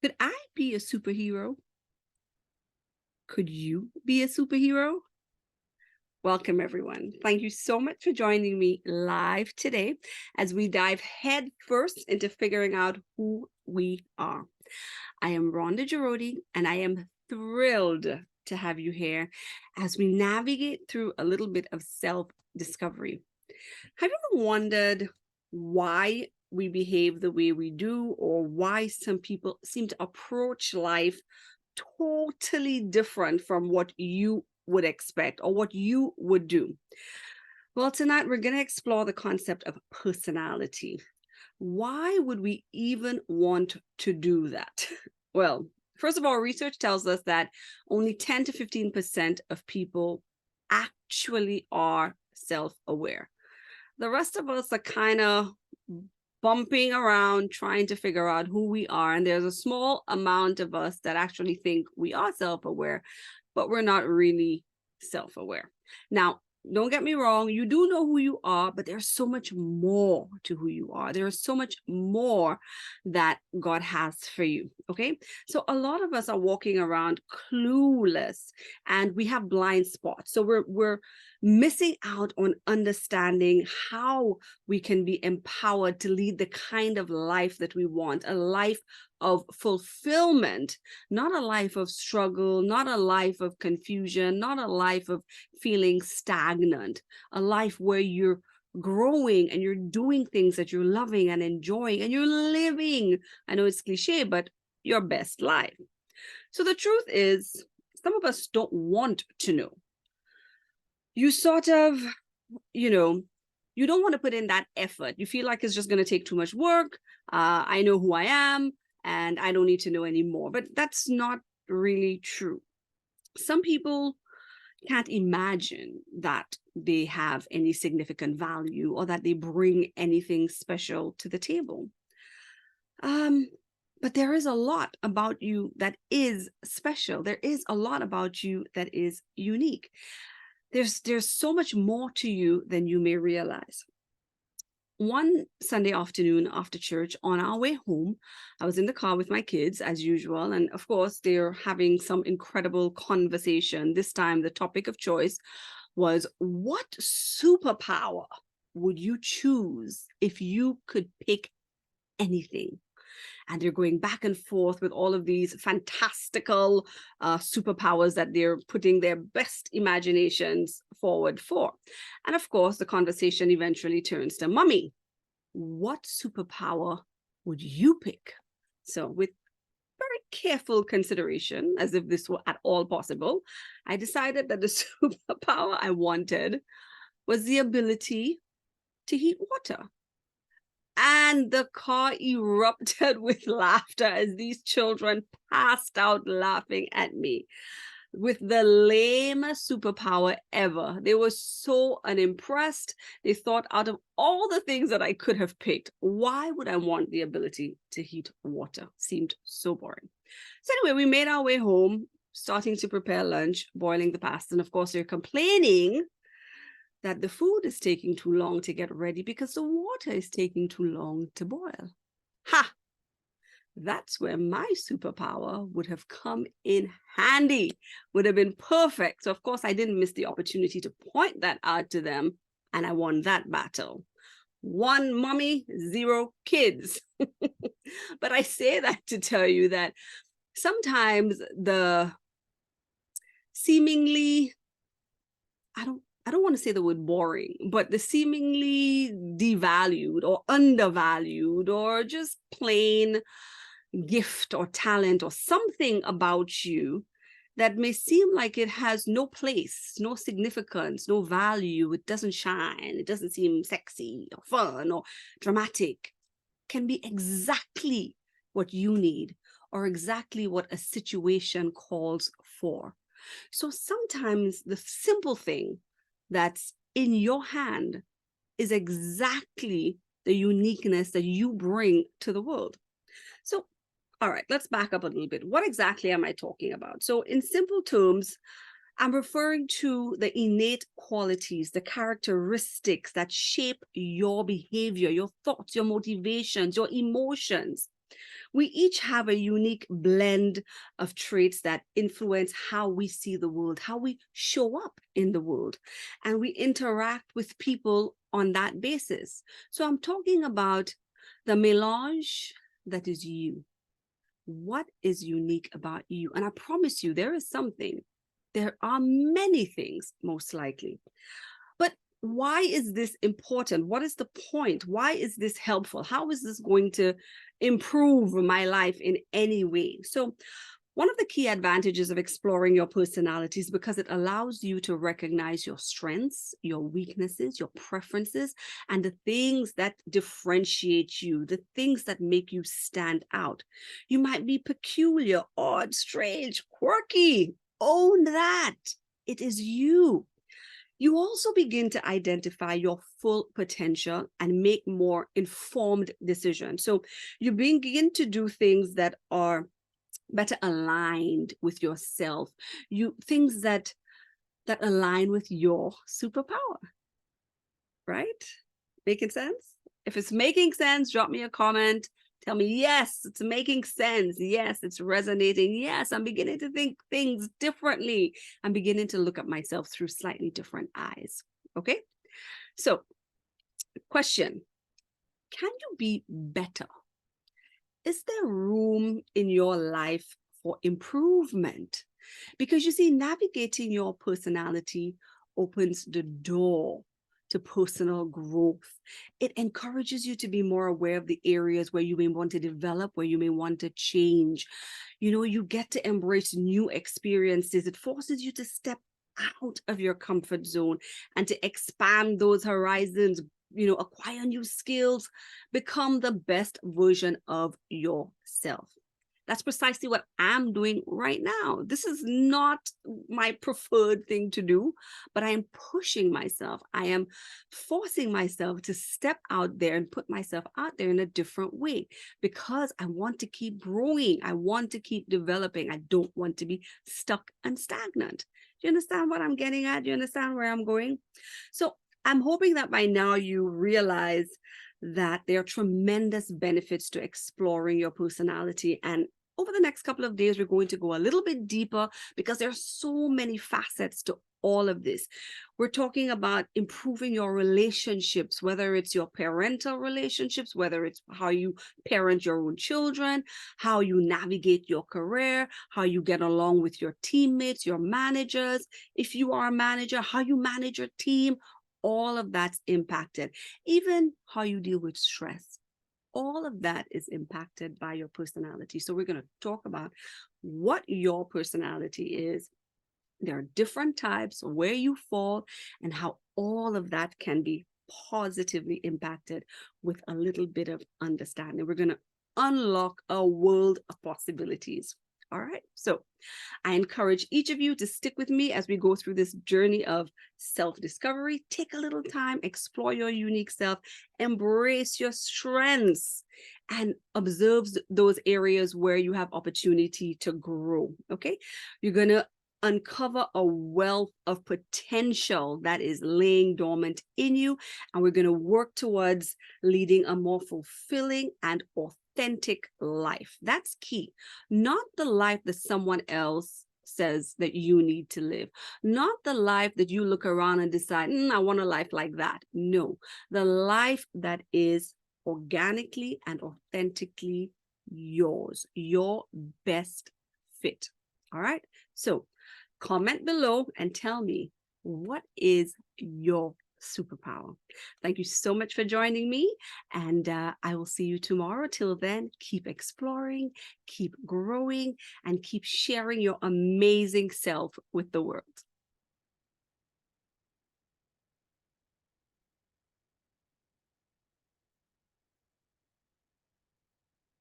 Could I be a superhero? Could you be a superhero? Welcome, everyone. Thank you so much for joining me live today as we dive head first into figuring out who we are. I am Rhonda Girodi, and I am thrilled to have you here as we navigate through a little bit of self-discovery. Have you ever wondered why we behave the way we do, or why some people seem to approach life totally different from what you would expect or what you would do? Well, tonight we're going to explore the concept of personality. Why would we even want to do that? Well, first of all, research tells us that only 10 to 15% of people actually are self-aware. The rest of us are kind of bumping around trying to figure out who we are. And there's a small amount of us that actually think we are self-aware, but we're not really self-aware. Now, don't get me wrong, you do know who you are, but there's so much more to who you are. There is so much more that God has for you, okay? So a lot of us are walking around clueless, and we have blind spots. So we're missing out on understanding how we can be empowered to lead the kind of life that we want, a life of fulfillment, not a life of struggle, not a life of confusion, not a life of feeling stagnant, a life where you're growing and you're doing things that you're loving and enjoying and you're living, I know it's cliche, but your best life. So the truth is, some of us don't want to know. You sort of, you don't want to put in that effort. You feel like it's just going to take too much work. I know who I am, and I don't need to know anymore. But that's not really true. Some people can't imagine that they have any significant value or that they bring anything special to the table. But there is a lot about you that is special. There is a lot about you that is unique. There's so much more to you than you may realize. One Sunday afternoon after church, on our way home, I was in the car with my kids as usual. And of course, they're having some incredible conversation. This time, the topic of choice was, what superpower would you choose if you could pick anything? And they're going back and forth with all of these fantastical superpowers that they're putting their best imaginations forward for. And of course, the conversation eventually turns to, Mommy, what superpower would you pick? So with very careful consideration, as if this were at all possible, I decided that the superpower I wanted was the ability to heat water. And the car erupted with laughter as these children passed out laughing at me with the lamest superpower ever. They were so unimpressed. They thought, out of all the things that I could have picked, why would I want the ability to heat water? Seemed so boring. So anyway, we made our way home, starting to prepare lunch, boiling the pasta. And of course, they're complaining that the food is taking too long to get ready because the water is taking too long to boil. Ha! That's where my superpower would have come in handy, would have been perfect. So of course, I didn't miss the opportunity to point that out to them, and I won that battle. 1 mommy, 0 kids. But I say that to tell you that sometimes the seemingly, I don't want to say the word boring, but the seemingly devalued or undervalued or just plain gift or talent or something about you that may seem like it has no place, no significance, no value, it doesn't shine, it doesn't seem sexy or fun or dramatic, can be exactly what you need or exactly what a situation calls for. So sometimes the simple thing that's in your hand is exactly the uniqueness that you bring to the world. So, all right, let's back up a little bit. What exactly am I talking about? So in simple terms, I'm referring to the innate qualities, the characteristics that shape your behavior, your thoughts, your motivations, your emotions. We each have a unique blend of traits that influence how we see the world, how we show up in the world, and we interact with people on that basis. So I'm talking about the melange that is you. What is unique about you? And I promise you, there is something. There are many things, most likely. But why is this important? What is the point? Why is this helpful? How is this going to improve my life in any way? So one of the key advantages of exploring your personality is because it allows you to recognize your strengths, your weaknesses, your preferences, and the things that differentiate you, the things that make you stand out. You might be peculiar, odd, strange, quirky. Own that. It is you. You also begin to identify your full potential and make more informed decisions. So you begin to do things that are better aligned with yourself, things that align with your superpower, right? Making sense? If it's making sense, drop me a comment. Tell me, yes, it's making sense. Yes, it's resonating. Yes, I'm beginning to think things differently. I'm beginning to look at myself through slightly different eyes. Okay? So, question, can you be better? Is there room in your life for improvement? Because you see, navigating your personality opens the door to personal growth. It encourages you to be more aware of the areas where you may want to develop, where you may want to change. You get to embrace new experiences. It forces you to step out of your comfort zone and to expand those horizons, acquire new skills, become the best version of yourself. That's precisely what I'm doing right now. This is not my preferred thing to do, but I am pushing myself. I am forcing myself to step out there and put myself out there in a different way because I want to keep growing. I want to keep developing. I don't want to be stuck and stagnant. Do you understand what I'm getting at? Do you understand where I'm going? So I'm hoping that by now you realize that there are tremendous benefits to exploring your personality. And over the next couple of days, we're going to go a little bit deeper because there are so many facets to all of this. We're talking about improving your relationships, whether it's your parental relationships, whether it's how you parent your own children, how you navigate your career, how you get along with your teammates, your managers. If you are a manager, how you manage your team, all of that's impacted. Even how you deal with stress. All of that is impacted by your personality. So we're going to talk about what your personality is. There are different types, where you fall, and how all of that can be positively impacted with a little bit of understanding. We're going to unlock a world of possibilities. All right. So I encourage each of you to stick with me as we go through this journey of self-discovery. Take a little time, explore your unique self, embrace your strengths, and observe those areas where you have opportunity to grow. Okay. You're going to uncover a wealth of potential that is laying dormant in you. And we're going to work towards leading a more fulfilling and authentic life. That's key. Not the life that someone else says that you need to live. Not the life that you look around and decide, I want a life like that. No, the life that is organically and authentically yours, your best fit. All right. So comment below and tell me, what is your superpower? Thank you so much for joining me, and I will see you tomorrow. Till then, keep exploring, keep growing, and keep sharing your amazing self with the world.